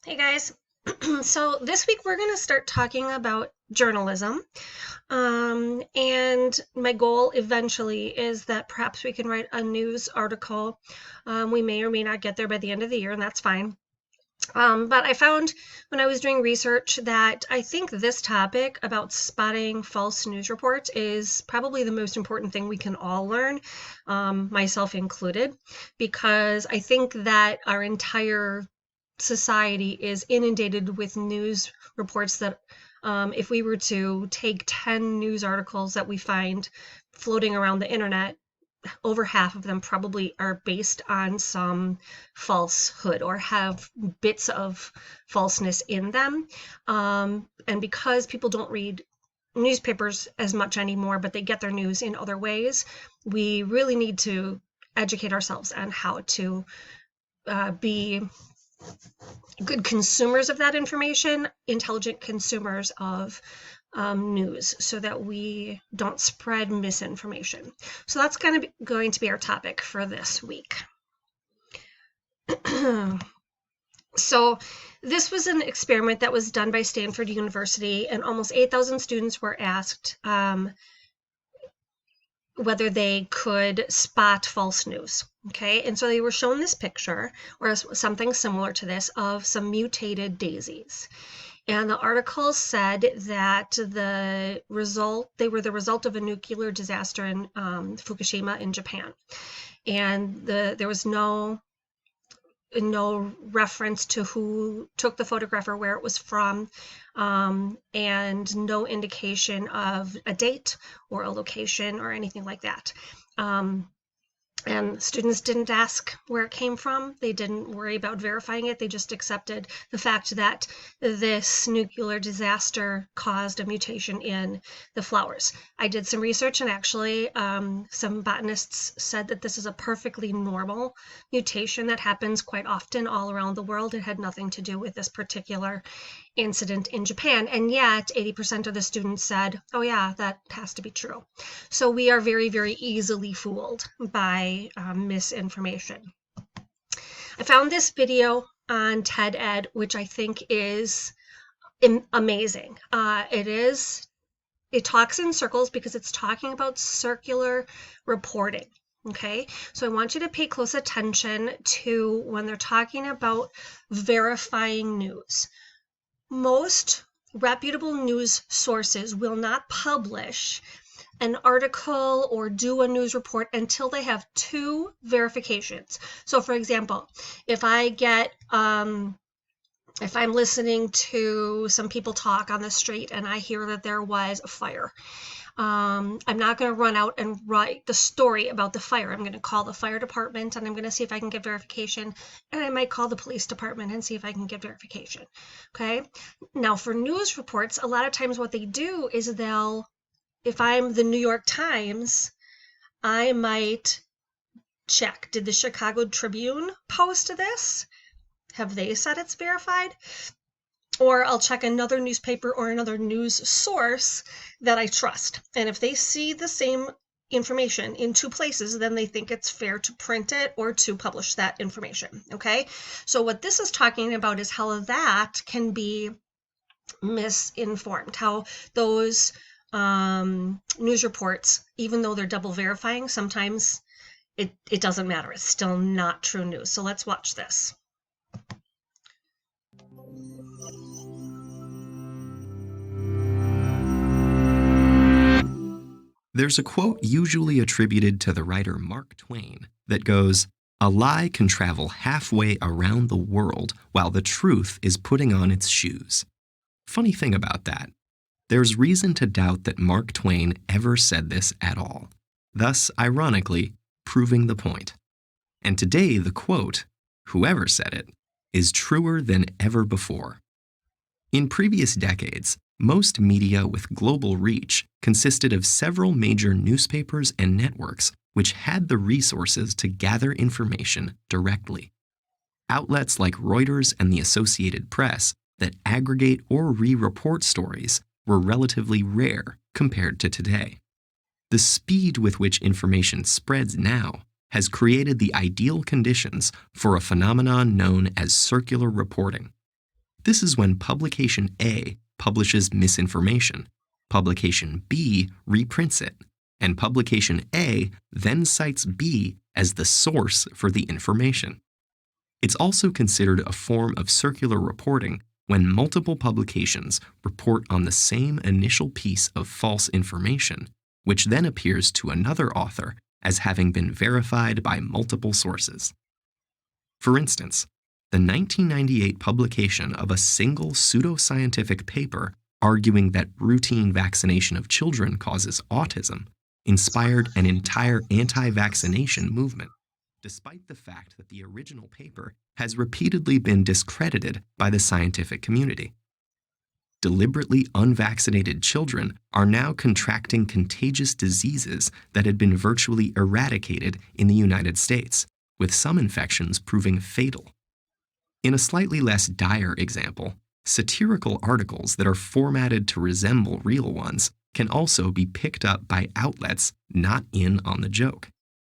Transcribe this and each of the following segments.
Hey guys. So this week we're going to start talking about journalism. And my goal eventually is that perhaps we can write a news article. We may or may not get there by the end of the year, and that's fine. But I found when I was doing research that I think this topic about spotting false news reports is probably the most important thing we can all learn, myself included, because I think that our entire society is inundated with news reports that if we were to take 10 news articles that we find floating around the internet, over half of them probably are based on some falsehood or have bits of falseness in them. And because people don't read newspapers as much anymore, but they get their news in other ways, we really need to educate ourselves on how to be good consumers of that information, intelligent consumers of news, so that we don't spread misinformation. So that's going to be our topic for this week. So this was an experiment that was done by Stanford University, and almost 8,000 students were asked whether they could spot false news. Okay, and so they were shown this picture, or something similar to this, of some mutated daisies. And the article said that they were the result of a nuclear disaster in Fukushima in Japan. And there was no reference to who took the photograph or where it was from, and no indication of a date or a location or anything like that. And students didn't ask where it came from. They didn't worry about verifying it. They just accepted the fact that this nuclear disaster caused a mutation in the flowers. I did some research, and actually some botanists said that this is a perfectly normal mutation that happens quite often all around the world. It had nothing to do with this particular incident in Japan, and yet 80% of the students said, oh yeah, that has to be true. So we are very, very easily fooled by misinformation. I found this video on TED-Ed, which I think is amazing. It talks in circles because it's talking about circular reporting. Okay, so I want you to pay close attention to when they're talking about verifying news. Most reputable news sources will not publish an article or do a news report until they have two verifications. So for example, if I'm listening to some people talk on the street and I hear that there was a fire, I'm not going to run out and write the story about the fire. I'm going to call the fire department and I'm going to see if I can get verification. And I might call the police department and see if I can get verification. Okay. Now for news reports, a lot of times what they do is if I'm the New York Times, I might check, did the Chicago Tribune post this? Have they said it's verified? Or I'll check another newspaper or another news source that I trust. And if they see the same information in two places, then they think it's fair to print it or to publish that information. Okay? So what this is talking about is how that can be misinformed, how those news reports, even though they're double verifying, sometimes it doesn't matter. It's still not true news. So let's watch this. There's a quote usually attributed to the writer Mark Twain that goes, "A lie can travel halfway around the world while the truth is putting on its shoes." Funny thing about that, there's reason to doubt that Mark Twain ever said this at all, thus, ironically, proving the point. And today, the quote, whoever said it, is truer than ever before. In previous decades, most media with global reach consisted of several major newspapers and networks which had the resources to gather information directly. Outlets like Reuters and the Associated Press that aggregate or re-report stories were relatively rare compared to today. The speed with which information spreads now has created the ideal conditions for a phenomenon known as circular reporting. This is when publication A publishes misinformation, publication B reprints it, and publication A then cites B as the source for the information. It's also considered a form of circular reporting when multiple publications report on the same initial piece of false information, which then appears to another author as having been verified by multiple sources. For instance, the 1998 publication of a single pseudoscientific paper arguing that routine vaccination of children causes autism inspired an entire anti-vaccination movement, despite the fact that the original paper has repeatedly been discredited by the scientific community. Deliberately unvaccinated children are now contracting contagious diseases that had been virtually eradicated in the United States, with some infections proving fatal. In a slightly less dire example, satirical articles that are formatted to resemble real ones can also be picked up by outlets not in on the joke.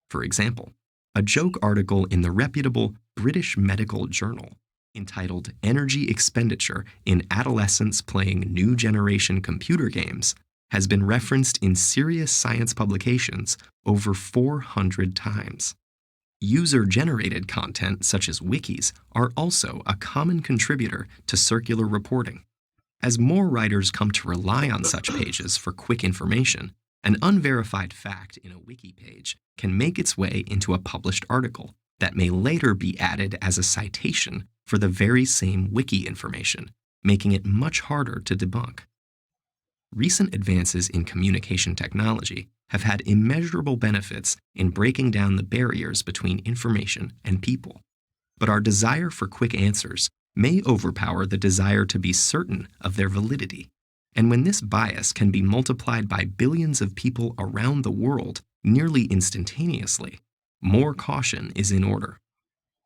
For example, a joke article in the reputable British Medical Journal entitled Energy Expenditure in Adolescents Playing New Generation Computer Games has been referenced in serious science publications over 400 times. User-generated content such as wikis are also a common contributor to circular reporting. As more writers come to rely on such pages for quick information, an unverified fact in a wiki page can make its way into a published article that may later be added as a citation for the very same wiki information, making it much harder to debunk. Recent advances in communication technology have had immeasurable benefits in breaking down the barriers between information and people. But our desire for quick answers may overpower the desire to be certain of their validity. And when this bias can be multiplied by billions of people around the world nearly instantaneously, more caution is in order.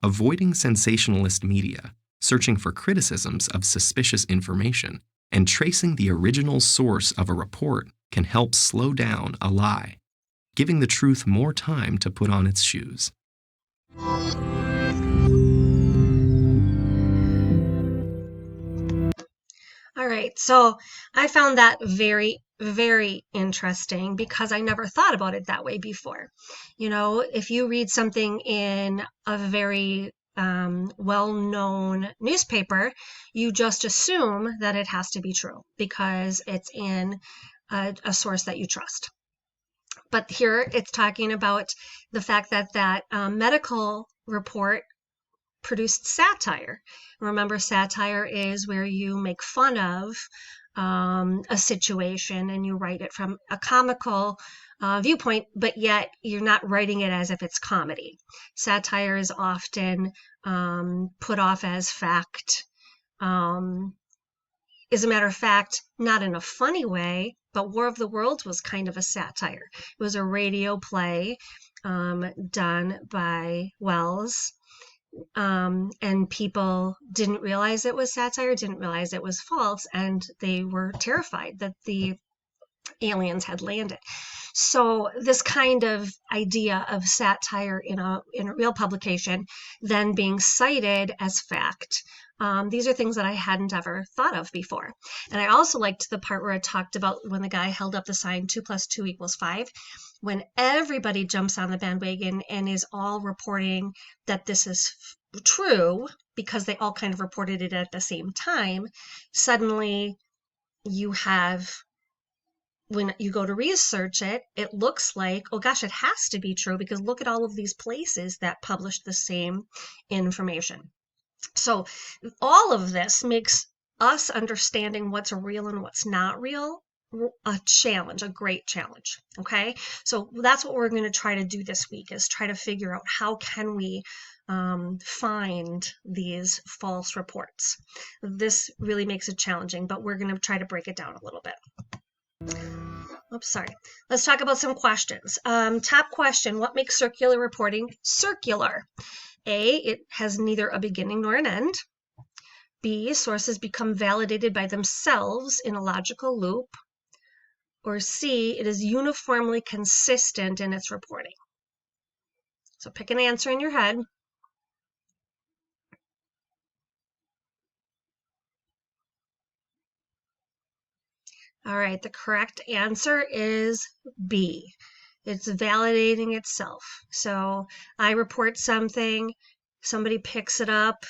Avoiding sensationalist media, searching for criticisms of suspicious information, and tracing the original source of a report can help slow down a lie, giving the truth more time to put on its shoes. All right, so I found that very, very interesting because I never thought about it that way before. You know, if you read something in a very well-known newspaper, you just assume that it has to be true because it's in a source that you trust. But here it's talking about the fact that that medical report produced satire. Remember, satire is where you make fun of a situation and you write it from a comical viewpoint, but yet you're not writing it as if it's comedy. Satire is often put off as fact. As a matter of fact, not in a funny way, but War of the Worlds was kind of a satire. It was a radio play done by Wells. And people didn't realize it was satire, didn't realize it was false, and they were terrified that the aliens had landed. So this kind of idea of satire in a real publication then being cited as fact, these are things that I hadn't ever thought of before. And I also liked the part where it talked about when the guy held up the sign 2 + 2 = 5, when everybody jumps on the bandwagon and is all reporting that this is true because they all kind of reported it at the same time. Suddenly you have, when you go to research it, it looks like, oh gosh, it has to be true because look at all of these places that published the same information. So all of this makes us understanding what's real and what's not real a challenge, a great challenge. Okay, so that's what we're going to try to do this week, is try to figure out how can we find these false reports. This really makes it challenging, but we're going to try to break it down a little bit. Oops, sorry. Let's talk about some questions. Top question: what makes circular reporting circular? A, it has neither a beginning nor an end. B, sources become validated by themselves in a logical loop. Or C, it is uniformly consistent in its reporting. So pick an answer in your head. All right, the correct answer is B. It's validating itself. So I report something, somebody picks it up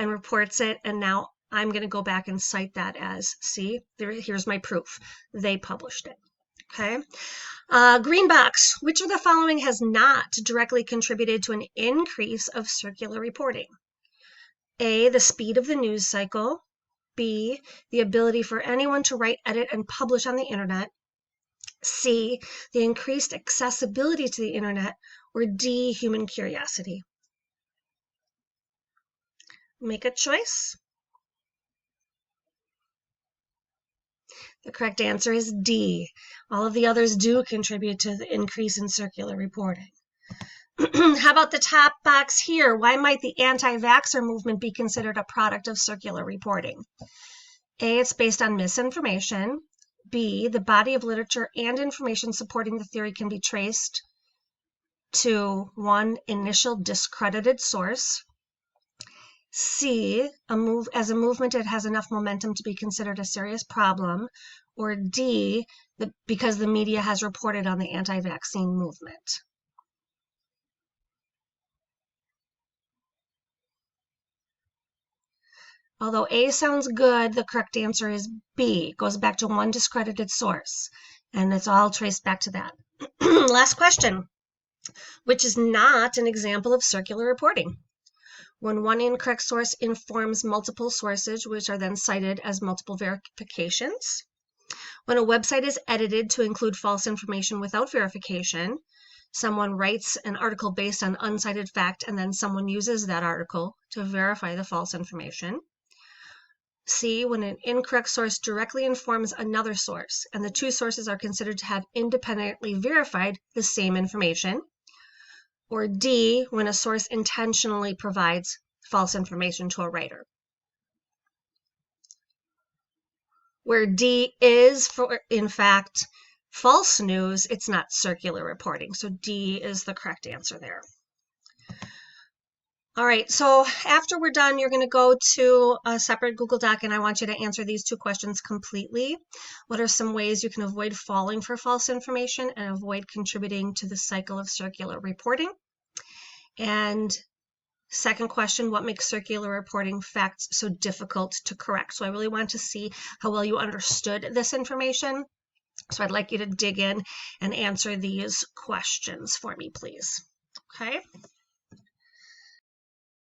and reports it, and now I'm going to go back and cite that as, see, here's my proof. They published it. Okay. Green box, which of the following has not directly contributed to an increase of circular reporting? A, the speed of the news cycle. B, the ability for anyone to write, edit, and publish on the internet. C, the increased accessibility to the internet. Or D, human curiosity. Make a choice. The correct answer is D. All of the others do contribute to the increase in circular reporting. How about the top box here? Why might the anti-vaxxer movement be considered a product of circular reporting? A, it's based on misinformation. B, the body of literature and information supporting the theory can be traced to one initial discredited source. C, as a movement, it has enough momentum to be considered a serious problem. Or D, because the media has reported on the anti-vaccine movement. Although A sounds good, the correct answer is B. It goes back to one discredited source, and it's all traced back to that. Last question. Which is not an example of circular reporting? When one incorrect source informs multiple sources, which are then cited as multiple verifications. When a website is edited to include false information without verification. Someone writes an article based on uncited fact, and then someone uses that article to verify the false information. C, when an incorrect source directly informs another source, and the two sources are considered to have independently verified the same information. Or D, when a source intentionally provides false information to a writer. Where D is, in fact, false news, it's not circular reporting. So D is the correct answer there. All right, so after we're done, you're going to go to a separate Google Doc, and I want you to answer these two questions completely. What are some ways you can avoid falling for false information and avoid contributing to the cycle of circular reporting? And second question, what makes circular reporting facts so difficult to correct? So I really want to see how well you understood this information. So I'd like you to dig in and answer these questions for me, please. Okay.